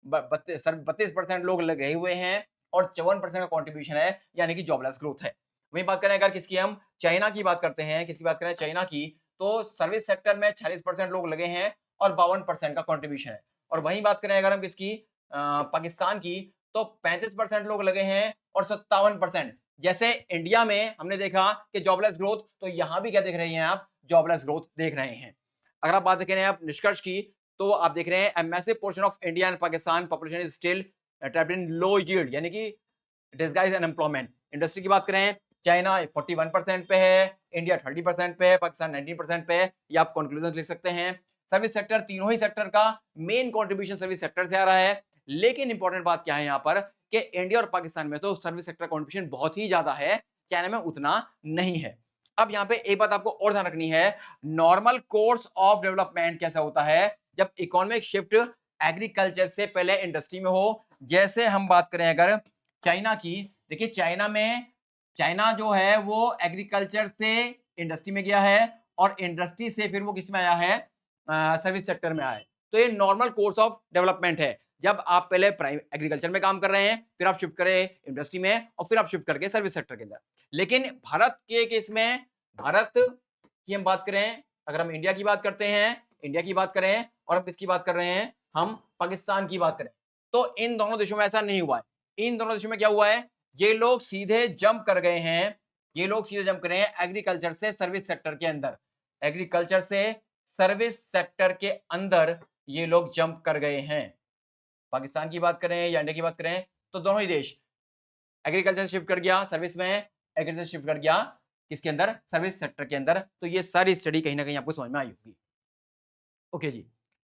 32% लोग लगे हुए हैं और 54% का कॉन्ट्रीब्यूशन है, यानी कि जॉबलेस ग्रोथ है। वही बात करें अगर किसकी, हम चाइना की बात करते हैं, किसी बात करें चाइना की, तो सर्विस सेक्टर में 46% लोग लगे हैं और 52% का कॉन्ट्रीब्यूशन है। और वही बात करें अगर हम किसकी, पाकिस्तान की, तो 35% लोग लगे हैं और 57%। जैसे इंडिया में हमने देखा कि जॉबलेस ग्रोथ, तो यहां भी क्या देख रहे हैं आप, जॉबलेस ग्रोथ देख रहे हैं। अगर आप बात देख रहे हैं आप निष्कर्ष की, तो आप देख रहे हैं a massive portion of India and Pakistan population is still trapped in low yield, यानी कि डिस्गाइज अनएम्प्लॉयमेंट। इंडस्ट्री की बात करें, चाइना 41% पे है, इंडिया 30% पे है, पाकिस्तान 19% पे है। ये आप कंक्लूजन लिख सकते हैं। सर्विस सेक्टर, तीनों ही सेक्टर का मेन कंट्रीब्यूशन सर्विस सेक्टर से आ रहा है। लेकिन इंपॉर्टेंट बात क्या है यहाँ पर कि इंडिया और पाकिस्तान में तो सर्विस सेक्टर कंट्रीब्यूशन बहुत ही ज्यादा है, चाइना में उतना नहीं है। अब यहाँ पे एक बात आपको और ध्यान रखनी है, नॉर्मल कोर्स ऑफ डेवलपमेंट कैसा होता है जब इकोनॉमिक शिफ्ट एग्रीकल्चर से पहले इंडस्ट्री में हो। जैसे हम बात करें अगर चाइना की, देखिए चाइना जो है वो एग्रीकल्चर से इंडस्ट्री में गया है और इंडस्ट्री से फिर वो किस में आया है, सर्विस सेक्टर में आया है। तो ये नॉर्मल कोर्स ऑफ डेवलपमेंट है, जब आप पहले प्राइम एग्रीकल्चर में काम कर रहे हैं, फिर आप शिफ्ट करें इंडस्ट्री में और फिर आप शिफ्ट करके सर्विस सेक्टर के अंदर। लेकिन भारत के केस में, भारत की हम बात करें, अगर हम इंडिया की बात करते हैं, इंडिया की बात करें और हम किसकी बात कर रहे हैं, हम पाकिस्तान की बात करें, तो इन दोनों देशों में ऐसा नहीं हुआ है। इन दोनों देशों में क्या हुआ है, ये लोग सीधे जंप कर गए हैं, ये लोग सीधे जंप कर रहे हैं एग्रीकल्चर से सर्विस सेक्टर के अंदर, एग्रीकल्चर से सर्विस सेक्टर के अंदर ये लोग जंप कर गए हैं। पाकिस्तान की बात करें या इंडिया की बात करें, तो दोनों ही देश एग्रीकल्चर शिफ्ट कर गया सर्विस में, एग्रीकल्चर शिफ्ट कर गया किसके अंदर, सर्विस सेक्टर के अंदर। तो ये सारी स्टडी कहीं ना कहीं आपको समझ में आई होगी। ओके जी,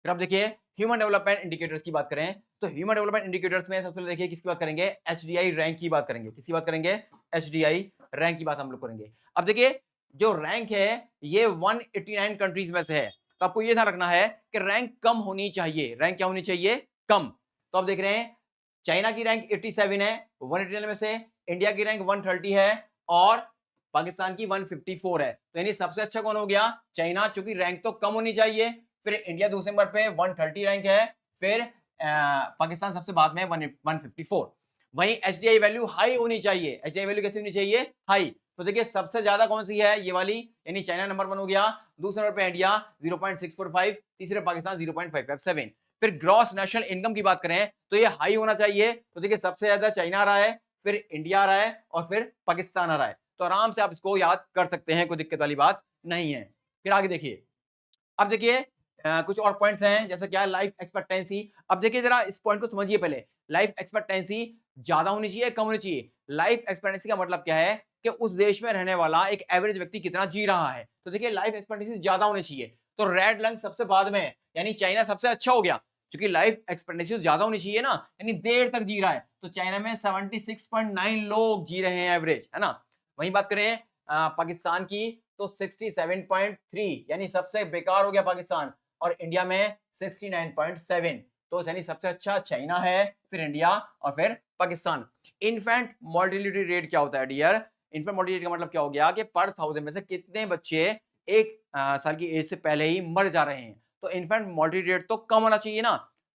फिर आप देखिए ह्यूमन डेवलपमेंट इंडिकेटर्स की बात करें, तो ह्यूमन डेवलपमेंट इंडिकेटर्स में सबसे पहले देखिए किसकी बात करेंगे, एचडीआई रैंक की बात करेंगे। किसकी बात करेंगे, एचडीआई रैंक की बात हम लोग करेंगे। अब देखिए जो रैंक है ये 189 कंट्रीज में से है, तो आपको ये ध्यान रखना है कि रैंक कम होनी चाहिए। रैंक क्या होनी चाहिए, कम। तो आप देख रहे हैं चाइना की रैंक 87 है 189 में से, इंडिया की रैंक 130 है और पाकिस्तान की 154 है। तो यानी सबसे अच्छा कौन हो गया, चाइना, चूंकि रैंक तो कम होनी चाहिए। फिर इंडिया दूसरे नंबर पे 130 रैंक है, फिर पाकिस्तान सबसे बाद में 154। वहीं एचडीआई वैल्यू हाई होनी चाहिए। एचडीआई वैल्यू कैसी होनी चाहिए, हाई। तो देखिए सबसे ज्यादा कौन सी है, ये वाली, यानी चाइना नंबर 1 हो गया, दूसरे नंबर पे इंडिया 0.645, तीसरे पाकिस्तान 0.557। फिर ग्रॉस नेशनल इनकम की बात करें तो ये हाई होना चाहिए। तो देखिए सबसे ज्यादा चाइना आ रहा है, फिर इंडिया आ रहा है और फिर पाकिस्तान आ रहा है। तो आराम से आप इसको याद कर सकते हैं, कोई दिक्कत वाली बात नहीं है। फिर आगे देखिए, अब देखिए कुछ और पॉइंट्स हैं, जैसे क्या लाइफ एक्सपेक्टेंसी। अब देखिए जरा इस पॉइंट को समझिए पहले, लाइफ एक्सपेक्टेंसी ज्यादा होनी चाहिए कम होनी चाहिए। लाइफ एक्सपेक्टेंसी का मतलब क्या है कि उस देश में रहने वाला एक एवरेज व्यक्ति कितना जी रहा है। तो देखिए लाइफ एक्सपेक्टेंसी ज्यादा होनी चाहिए, तो रेड लंग सबसे बाद में है, यानी चाइना सबसे अच्छा हो गया, क्योंकि लाइफ एक्सपेक्टेंसी ज्यादा होनी चाहिए ना, यानी देर तक जी रहा है। तो चाइना में 76.9 लोग जी रहे हैं एवरेज, है ना। वहीं बात करें पाकिस्तान की, तो 67.3, यानी सबसे बेकार हो गया पाकिस्तान, और इंडिया में 69.7। तो यानी सबसे अच्छा चाइना है, फिर इंडिया और फिर पाकिस्तान। इन्फेंट मोर्टेलिटी रेट क्या होता है डियर, इन्फेंट मोर्टेलिटी का मतलब क्या हो गया कि पर 1000 में से कितने बच्चे एक साल की एज से पहले ही मर जा रहे हैं। तो इन्फेंट मोर्टेलिटी रेट तो कम होना चाहिए ना।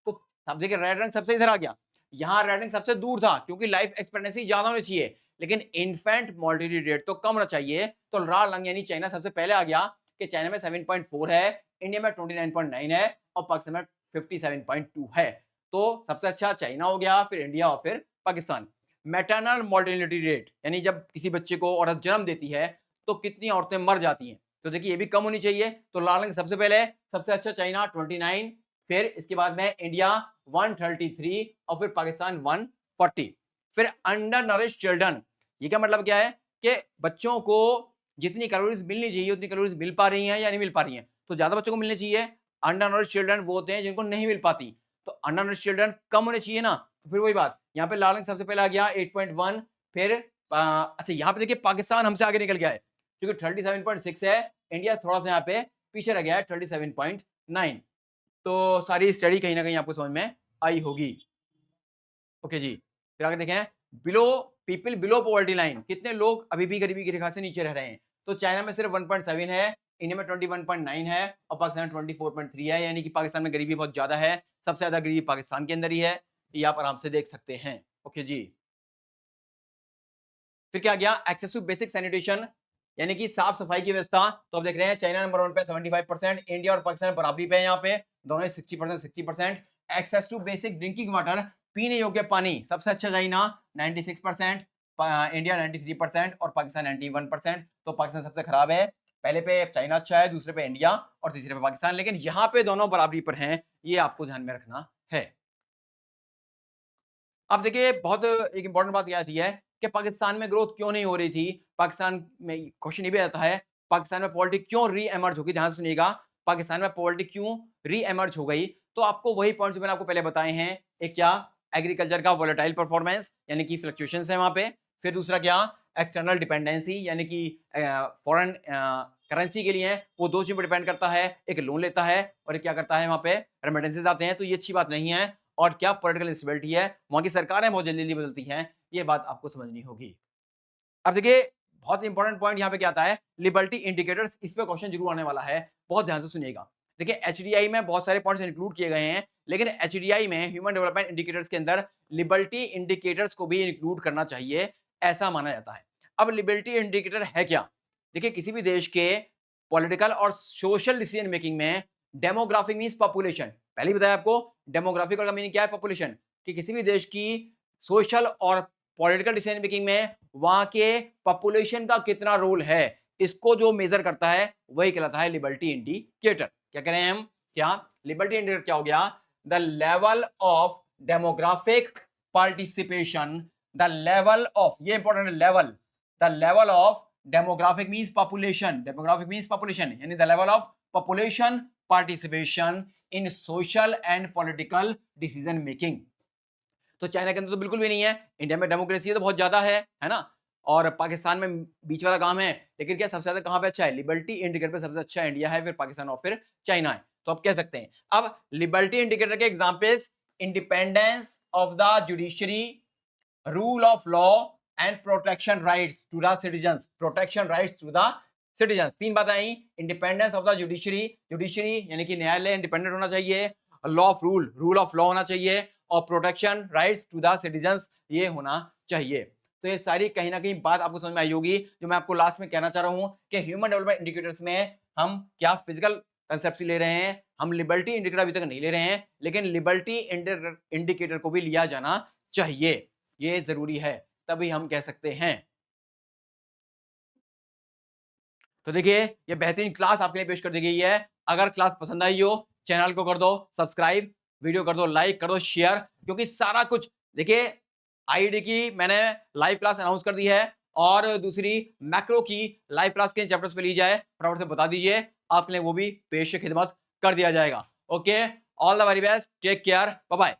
तो अब देखिए रेड रंग सबसे इधर आ गया, यहाँ रेड रंग सबसे दूर था, क्योंकि लाइफ एक्सपेक्टेंसी ज्यादा होनी चाहिए, लेकिन इन्फेंट मोर्टेलिटी रेट तो कम होना चाहिए। तो लाल रंग यानी चाइना सबसे पहले आ गया कि चाइना में 7.4 है, इंडिया में 29.9 है और पाकिस्तान में 57.2 है। तो सबसे अच्छा चाइना हो गया, फिर इंडिया और फिर पाकिस्तान। मैटरनल मोर्टेलिटी रेट, यानी जब किसी बच्चे को औरत जन्म देती है तो कितनी औरतें मर जाती हैं, तो देखिए ये भी कम होनी चाहिए। तो लाल रंग सबसे पहले, सबसे अच्छा चाइना 29, फिर इसके बाद में इंडिया 133 और फिर पाकिस्तान 140। फिर अंडर नरिश चिल्ड्रन, ये क्या मतलब क्या है कि बच्चों को जितनी कैलोरीज मिलनी चाहिए उतनी कैलोरीज मिल पा रही हैं या नहीं मिल पा रही हैं। तो ज्यादा बच्चों को मिलनी चाहिए। अंडर नरिश चिल्ड्रन वो होते हैं जिनको नहीं मिल पाती। तो अंडर चिल्ड्रन कम होने चाहिए ना। तो फिर वही बात, यहाँ पे लाल रंग सबसे पहले आ गया 8.1, फिर अच्छा यहाँ पे देखिए पाकिस्तान हमसे आगे निकल गया है क्योंकि 37.6 है, इंडिया थोड़ा सा यहाँ पे पीछे रह गया है 37.9। तो सारी स्टडी कहीं ना कहीं आपको समझ में आई होगी। ओके जी, फिर आगे देखें, below people below poverty line, कितने लोग अभी भी गरीबी की रेखा से नीचे रह रहे हैं। तो चाइना में सिर्फ 1.7 है, इंडिया में 21.9 है और पाकिस्तान में 24.3 है, यानी कि पाकिस्तान में गरीबी बहुत ज्यादा है, सबसे ज्यादा गरीबी पाकिस्तान के अंदर ही है, ये आप आराम से देख सकते हैं। ओके जी, फिर क्या गया, एक्सेस टू बेसिक सैनिटेशन, यानी कि साफ सफाई की व्यवस्था। तो आप देख रहे हैं चाइना नंबर 1 पे 75%, इंडिया और पाकिस्तान बराबरी पे है, यहाँ पे दोनों 60%। Access to basic drinking water, पीने योग्य पानी, सबसे अच्छा चाइना 96%, इंडिया 93% और पाकिस्तान 91%। तो पाकिस्तान सबसे खराब है, पहले पे चाइना अच्छा है, दूसरे पे इंडिया और तीसरे पे पाकिस्तान, लेकिन यहाँ पे दोनों बराबरी पर हैं, ये आपको ध्यान में रखना है। अब देखिए बहुत एक इंपॉर्टेंट बात क्या आती है कि पाकिस्तान में ग्रोथ क्यों नहीं हो रही थी। पाकिस्तान में क्वेश्चन ये भी आता है, पाकिस्तान में पॉलिटिक्स क्यों री एमर्ज होगी, ध्यान से सुनिएगा, पाकिस्तान में पॉलिटिक्स क्यों री एमर्ज हो गई। तो आपको वही पॉइंट्स मैंने आपको पहले बताए हैं, एक क्या, एग्रीकल्चर का वोलेटाइल परफॉर्मेंस यानी कि फ्लक्चुएशंस है वहां पे, फिर दूसरा क्या, एक्सटर्नल डिपेंडेंसी यानी कि फॉरेन करेंसी के लिए वो दो चीजों पर डिपेंड करता है, एक लोन लेता है और एक क्या करता है, वहां पे रेमिटेंसेस आते हैं, तो ये अच्छी बात नहीं है। और क्या पॉलिटिकल इंस्टेबिलिटी है, वहां की सरकारें बहुत जल्दी बदलती हैं, ये बात आपको समझनी होगी। अब देखिए बहुत इंपॉर्टेंट पॉइंट यहाँ पे क्या आता है, लिबर्टी इंडिकेटर्स, इस पे क्वेश्चन जरूर आने वाला है, बहुत ध्यान से सुनिएगा। देखिए एचडीआई में बहुत सारे पॉइंट्स इंक्लूड किए गए हैं, लेकिन एचडीआई में ह्यूमन डेवलपमेंट इंडिकेटर्स के अंदर लिबर्टी इंडिकेटर्स को भी इंक्लूड करना चाहिए, ऐसा माना जाता है। अब लिबर्टी इंडिकेटर है क्या, देखिए किसी भी देश के पॉलिटिकल और सोशल डिसीजन मेकिंग में डेमोग्राफिक मींस पॉपुलेशन, पहले बताया आपको डेमोग्राफिक का मीनिंग क्या है, पॉपुलेशन, कि किसी भी देश की सोशल और पॉलिटिकल डिसीजन मेकिंग में वहां के पॉपुलेशन का कितना रोल है, इसको जो मेजर करता है वही कहलाता है लिबर्टी इंडिकेटर। क्या कह रहे हैं हम, क्या लिबर्टी इंडिकेटर क्या हो गया, the level of demographic participation, the level of, ये important level, the level of demographic means population, demographic means population यानी the level of population participation in social and political decision making. तो China के अंदर तो बिल्कुल भी नहीं है, इंडिया में डेमोक्रेसी तो बहुत ज्यादा है ना, और पाकिस्तान में बीच वाला काम है, लेकिन क्या सबसे ज्यादा कहां पे अच्छा है, लिबर्टी इंडिकेटर पे सबसे अच्छा इंडिया है, फिर पाकिस्तान और फिर चाइना है। तो आप कह सकते हैं अब लिबर्टी इंडिकेटर के examples, independence of the judiciary, rule of law and protection rights to the citizens, protection rights to the citizens, तीन बातें आई, independence of the judiciary, judiciary यानी कि न्यायालय इंडिपेंडेंट होना चाहिए, law of rule, rule of law होना चाहिए, और protection rights to the citizens ये होना चाहिए। तो ये सारी कहीं ना कहीं बात आपको समझ में आई होगी, जो मैं आपको लास्ट में कहना चाह रहा हूं कि ह्यूमन डेवलपमेंट इंडिकेटर्स में हम क्या फिजिकल कंसेप्ट ले रहे हैं, हम लिबर्टी इंडिकेटर अभी तक नहीं ले रहे हैं, लेकिन लिबर्टी इंडिकेटर को भी लिया जाना चाहिए, ये जरूरी है, तभी हम कह सकते हैं। तो देखिए ये बेहतरीन क्लास आपके लिए पेश कर दी गई है, अगर क्लास पसंद आई हो चैनल को कर दो सब्सक्राइब, वीडियो कर दो लाइक, कर दो शेयर, क्योंकि सारा कुछ देखिए आईडी की मैंने लाइव क्लास अनाउंस कर दी है, और दूसरी मैक्रो की लाइव क्लास के चैप्टर्स पे ली जाए, फटाफट से बता दीजिए, आपके लिए वो भी पेश खिदमत कर दिया जाएगा। Okay, all the very best, take care, bye bye.